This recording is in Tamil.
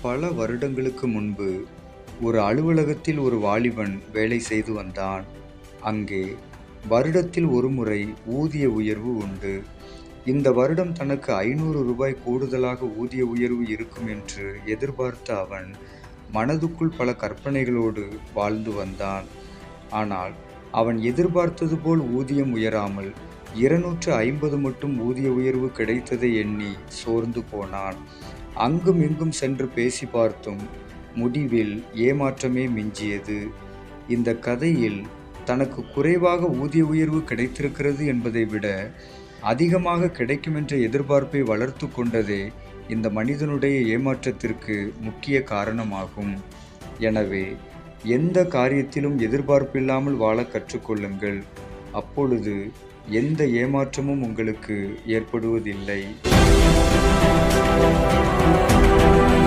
பல வருடங்களுக்கு முன்பு ஒரு அலுவலகத்தில் ஒரு வாலிபன் வேலை செய்து வந்தான். அங்கே வருடத்தில் ஒருமுறை ஊதிய உயர்வு உண்டு. இந்த வருடம் தனக்கு 500 ரூபாய் கூடுதலாக ஊதிய உயர்வு இருக்கும் என்று எதிர்பார்த்த அவன் மனதுக்குள் பல கற்பனைகளோடு வாழ்ந்து வந்தான். ஆனால் அவன் எதிர்பார்த்தது போல் ஊதியம் உயராமல் 250 மட்டும் ஊதிய உயர்வு கிடைத்ததை எண்ணி சோர்ந்து போனான். அங்கும் இங்கும் சென்று பேசி பார்த்தும் முடிவில் ஏமாற்றமே மிஞ்சியது. இந்த கதையில் தனக்கு குறைவாக ஊதிய உயர்வு கிடைத்திருக்கிறது என்பதை விட அதிகமாக கிடைக்கும் என்ற எதிர்பார்ப்பை வளர்த்து கொண்டதே இந்த மனிதனுடைய ஏமாற்றத்திற்கு முக்கிய காரணமாகும். எனவே எந்த காரியத்திலும் எதிர்பார்ப்பில்லாமல் வாழ கற்றுக்கொள்ளுங்கள். அப்பொழுது எந்த ஏமாற்றமும் உங்களுக்கு ஏற்படுவதில்லை.